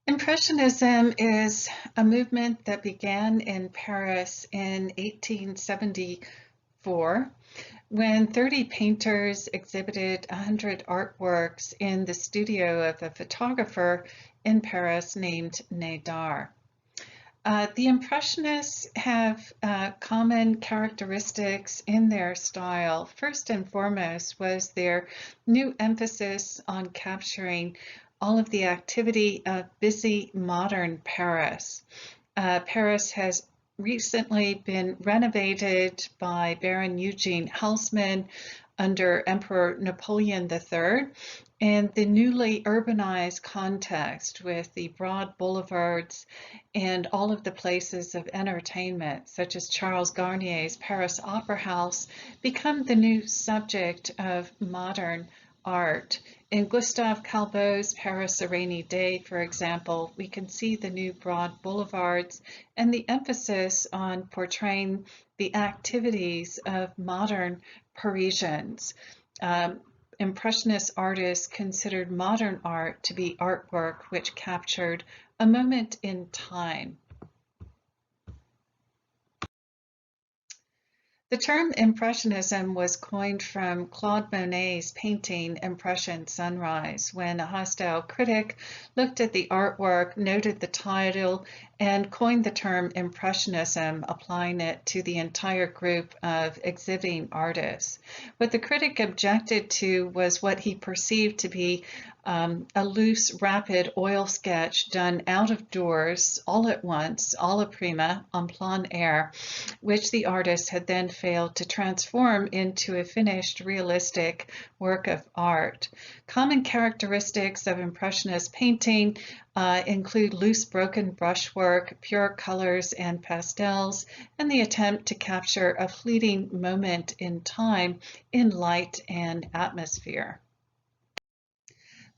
Impressionism is a movement that began in Paris in 1874 when 30 painters exhibited 100 artworks in the studio of a photographer in Paris named Nadar. The Impressionists have common characteristics in their style. First and foremost was their new emphasis on capturing all of the activity of busy modern Paris. Paris has recently been renovated by Baron Eugene Haussmann under Emperor Napoleon III, and the newly urbanized context with the broad boulevards and all of the places of entertainment, such as Charles Garnier's Paris Opera House, become the new subject of modern art. In Gustave Calbot's Paris a Rainy Day, for example, we can see the new broad boulevards and the emphasis on portraying the activities of modern Parisians. Impressionist artists considered modern art to be artwork which captured a moment in time. The term Impressionism was coined from Claude Monet's painting Impression Sunrise, when a hostile critic looked at the artwork, noted the title, and coined the term Impressionism, applying it to the entire group of exhibiting artists. What the critic objected to was what he perceived to be a loose, rapid oil sketch done out of doors, all at once, alla prima, en plein air, which the artist had then failed to transform into a finished, realistic work of art. Common characteristics of Impressionist painting include loose, broken brushwork, pure colors and pastels, and the attempt to capture a fleeting moment in time in light and atmosphere.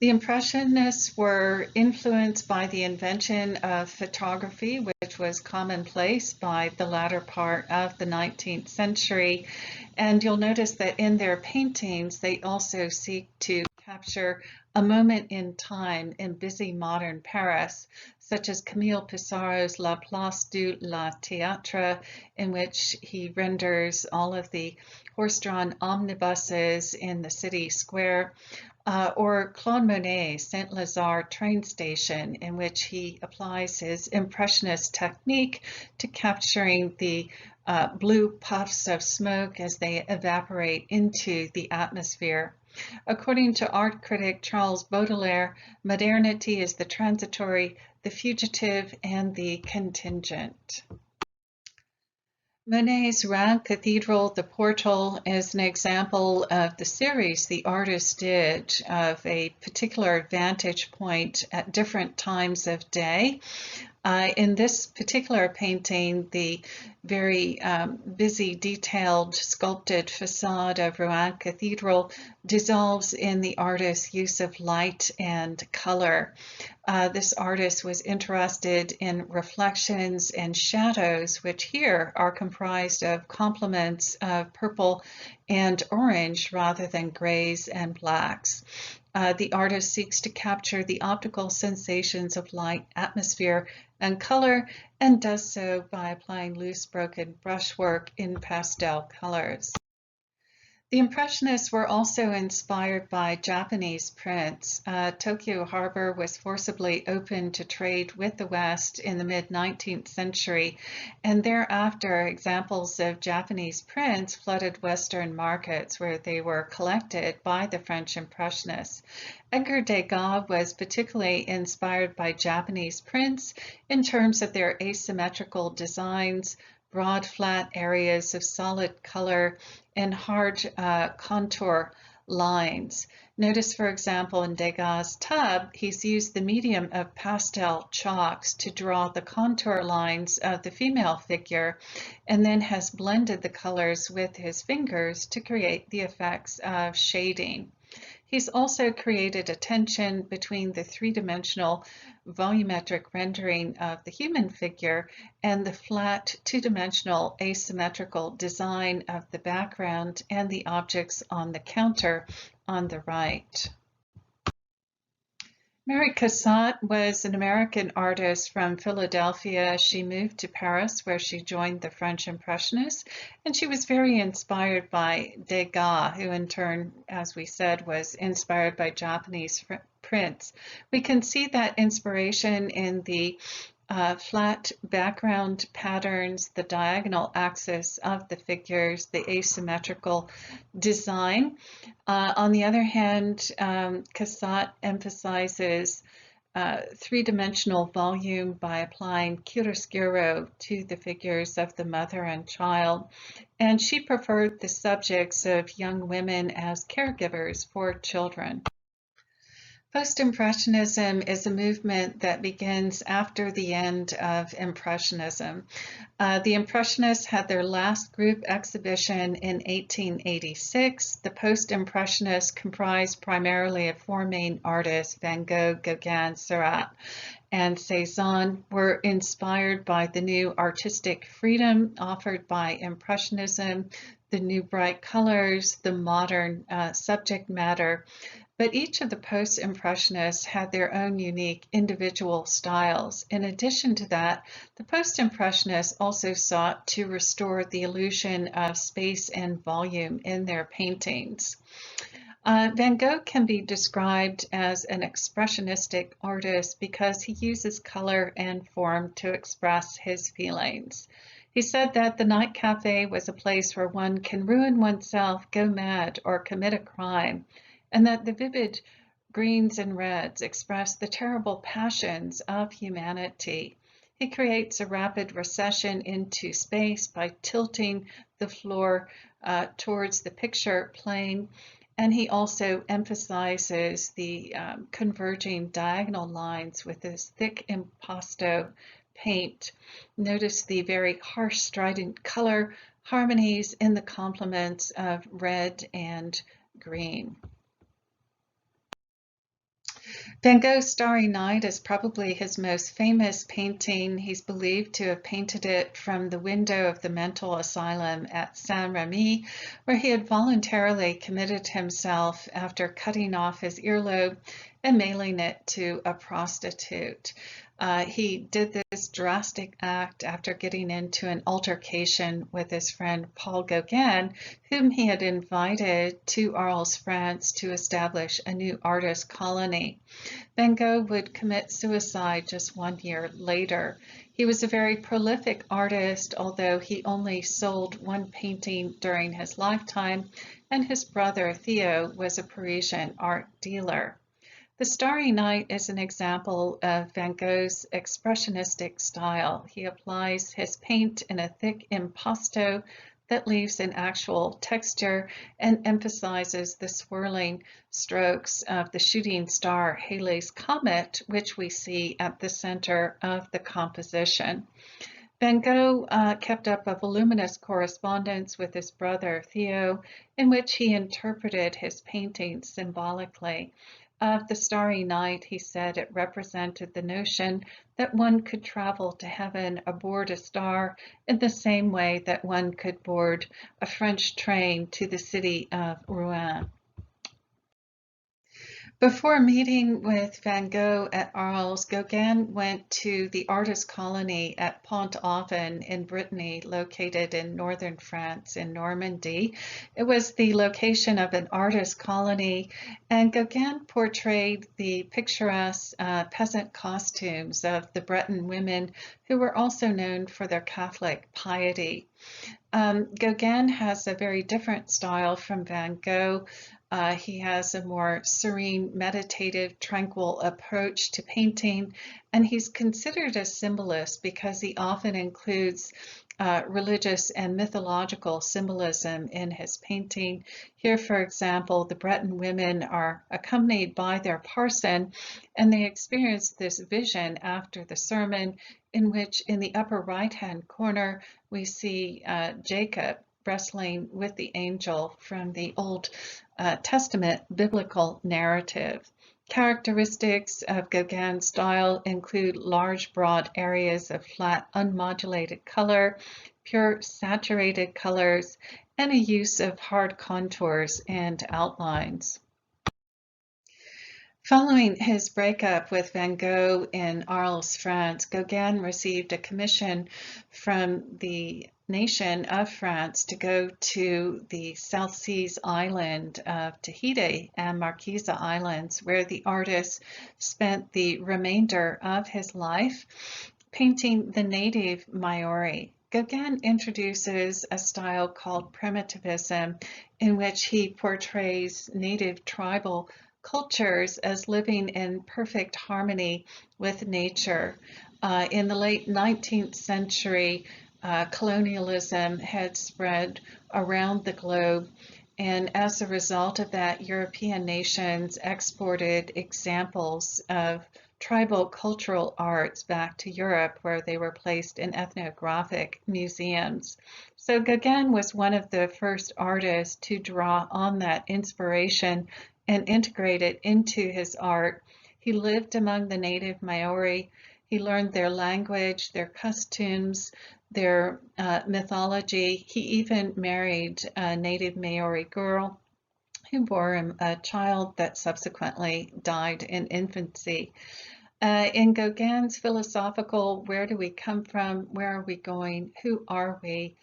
The Impressionists were influenced by the invention of photography, which was commonplace by the latter part of the 19th century. And you'll notice that in their paintings, they also seek to capture a moment in time in busy modern Paris, such as Camille Pissarro's La Place du la Théâtre, in which he renders all of the horse-drawn omnibuses in the city square, or Claude Monet's Saint-Lazare train station, in which he applies his Impressionist technique to capturing the blue puffs of smoke as they evaporate into the atmosphere. According to art critic Charles Baudelaire, modernity is the transitory, the fugitive, and the contingent. Monet's Rouen Cathedral, the portal, is an example of the series the artist did of a particular vantage point at different times of day. In this particular painting, the very busy, detailed, sculpted facade of Rouen Cathedral dissolves in the artist's use of light and color. This artist was interested in reflections and shadows, which here are comprised of complements of purple and orange rather than grays and blacks. The artist seeks to capture the optical sensations of light, atmosphere, and color, and does so by applying loose, broken brushwork in pastel colors. The Impressionists were also inspired by Japanese prints. Tokyo Harbor was forcibly opened to trade with the West in the mid-19th century, and thereafter examples of Japanese prints flooded Western markets where they were collected by the French Impressionists. Edgar Degas was particularly inspired by Japanese prints in terms of their asymmetrical designs, broad flat areas of solid color, and hard contour lines. Notice, for example, in Degas' tub, he's used the medium of pastel chalks to draw the contour lines of the female figure, and then has blended the colors with his fingers to create the effects of shading. He's also created a tension between the three-dimensional volumetric rendering of the human figure and the flat two-dimensional asymmetrical design of the background and the objects on the counter on the right. Mary Cassatt was an American artist from Philadelphia. She moved to Paris, where she joined the French Impressionists, and she was very inspired by Degas, who in turn, as we said, was inspired by Japanese prints. We can see that inspiration in the flat background patterns, the diagonal axis of the figures, the asymmetrical design. On the other hand, Cassatt emphasizes three-dimensional volume by applying chiaroscuro to the figures of the mother and child. And she preferred the subjects of young women as caregivers for children. Post-Impressionism is a movement that begins after the end of Impressionism. The Impressionists had their last group exhibition in 1886. The Post-Impressionists comprised primarily of four main artists: Van Gogh, Gauguin, Seurat, and Cezanne, were inspired by the new artistic freedom offered by Impressionism, the new bright colors, the modern subject matter. But each of the post-impressionists had their own unique individual styles. In addition to that, the post-impressionists also sought to restore the illusion of space and volume in their paintings. Van Gogh can be described as an expressionistic artist because he uses color and form to express his feelings. He said that the night cafe was a place where one can ruin oneself, go mad, or commit a crime, and that the vivid greens and reds express the terrible passions of humanity. He creates a rapid recession into space by tilting the floor towards the picture plane, and he also emphasizes the converging diagonal lines with his thick impasto paint. Notice the very harsh, strident color harmonies in the complements of red and green. Van Gogh's Starry Night is probably his most famous painting. He's believed to have painted it from the window of the mental asylum at Saint-Remy, where he had voluntarily committed himself after cutting off his earlobe and mailing it to a prostitute. He did this drastic act after getting into an altercation with his friend Paul Gauguin, whom he had invited to Arles, France, to establish a new artist colony. Van Gogh would commit suicide just 1 year later. He was a very prolific artist, although he only sold one painting during his lifetime, and his brother Theo was a Parisian art dealer. The Starry Night is an example of Van Gogh's expressionistic style. He applies his paint in a thick impasto that leaves an actual texture and emphasizes the swirling strokes of the shooting star Halley's Comet, which we see at the center of the composition. Van Gogh kept up a voluminous correspondence with his brother Theo, in which he interpreted his paintings symbolically. Of the Starry Night, he said it represented the notion that one could travel to heaven aboard a star in the same way that one could board a French train to the city of Rouen. Before meeting with Van Gogh at Arles, Gauguin went to the artist colony at Pont-Aven in Brittany, located in northern France in Normandy. It was the location of an artist colony, and Gauguin portrayed the picturesque peasant costumes of the Breton women, who were also known for their Catholic piety. Gauguin has a very different style from Van Gogh. He has a more serene, meditative, tranquil approach to painting, and he's considered a symbolist because he often includes religious and mythological symbolism in his painting. Here, for example, the Breton women are accompanied by their parson, and they experience this vision after the sermon, in which in the upper right-hand corner we see Jacob wrestling with the angel from the Old Testament biblical narrative. Characteristics of Gauguin's style include large, broad areas of flat, unmodulated color, pure saturated colors, and a use of hard contours and outlines. Following his breakup with Van Gogh in Arles, France, Gauguin received a commission from the nation of France to go to the South Seas island of Tahiti and Marquesa Islands, where the artist spent the remainder of his life painting the native Maori. Gauguin introduces a style called primitivism, in which he portrays native tribal cultures as living in perfect harmony with nature. In the late 19th century, colonialism had spread around the globe, and as a result of that, European nations exported examples of tribal cultural arts back to Europe, where they were placed in ethnographic museums. So Gauguin was one of the first artists to draw on that inspiration and integrate it into his art. He lived among the native Maori. He learned their language, their costumes, their mythology. He even married a native Maori girl who bore him a child that subsequently died in infancy. In Gauguin's philosophical "Where do we come from? Where are we going? Who are we?"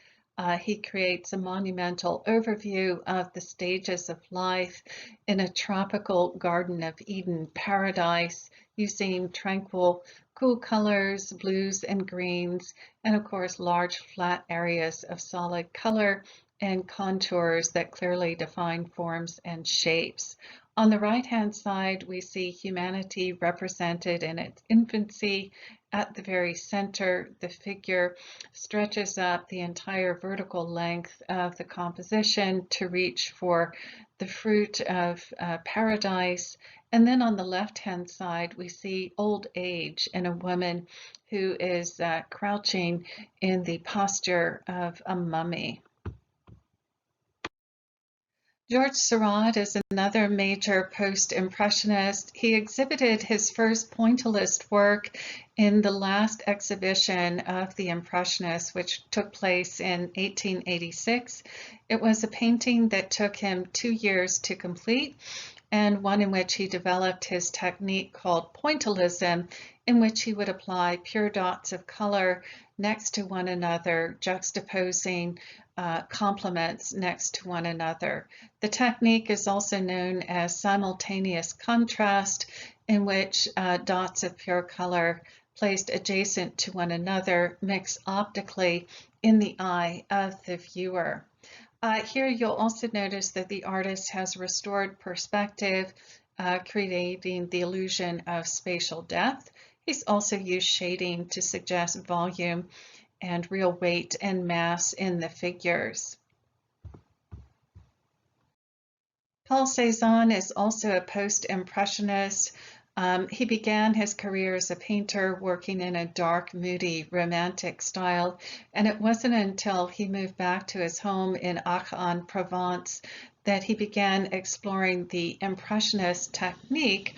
He creates a monumental overview of the stages of life in a tropical Garden of Eden paradise, using tranquil, cool colors, blues and greens, and of course large flat areas of solid color and contours that clearly define forms and shapes. On the right-hand side, we see humanity represented in its infancy. At the very center, the figure stretches up the entire vertical length of the composition to reach for the fruit of paradise. And then on the left-hand side, we see old age in a woman who is crouching in the posture of a mummy. Georges Seurat is another major post-impressionist. He exhibited his first pointillist work in the last exhibition of the Impressionists, which took place in 1886. It was a painting that took him 2 years to complete, and one in which he developed his technique called pointillism, in which he would apply pure dots of color next to one another, juxtaposing complements next to one another. The technique is also known as simultaneous contrast, in which dots of pure color placed adjacent to one another mix optically in the eye of the viewer. Here you'll also notice that the artist has restored perspective, creating the illusion of spatial depth. He's also used shading to suggest volume and real weight and mass in the figures. Paul Cézanne is also a post-impressionist. He began his career as a painter working in a dark, moody, romantic style, and it wasn't until he moved back to his home in Aix-en-Provence that he began exploring the impressionist technique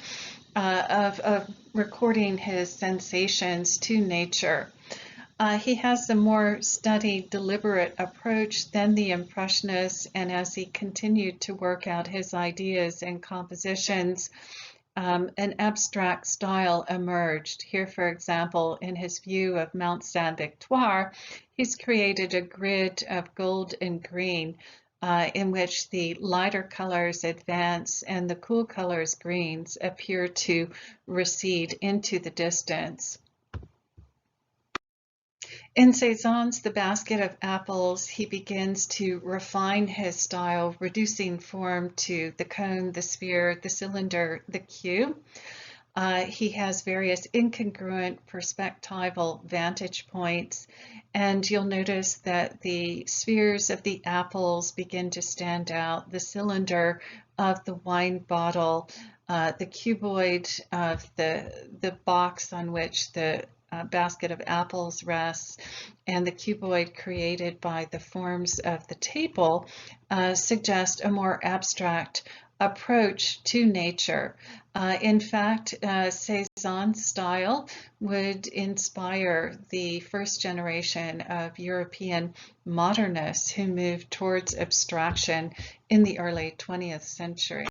of recording his sensations to nature. He has a more studied, deliberate approach than the Impressionists, and as he continued to work out his ideas and compositions, an abstract style emerged. Here, for example, in his view of Mount Sainte-Victoire, he's created a grid of gold and green in which the lighter colors advance and the cool colors, greens, appear to recede into the distance. In Cézanne's The Basket of Apples, he begins to refine his style, reducing form to the cone, the sphere, the cylinder, the cube. He has various incongruent perspectival vantage points, and you'll notice that the spheres of the apples begin to stand out, the cylinder of the wine bottle, the cuboid of the box on which the basket of apples rests, and the cuboid created by the forms of the table suggest a more abstract approach to nature. In fact, Cézanne's style would inspire the first generation of European modernists who moved towards abstraction in the early 20th century.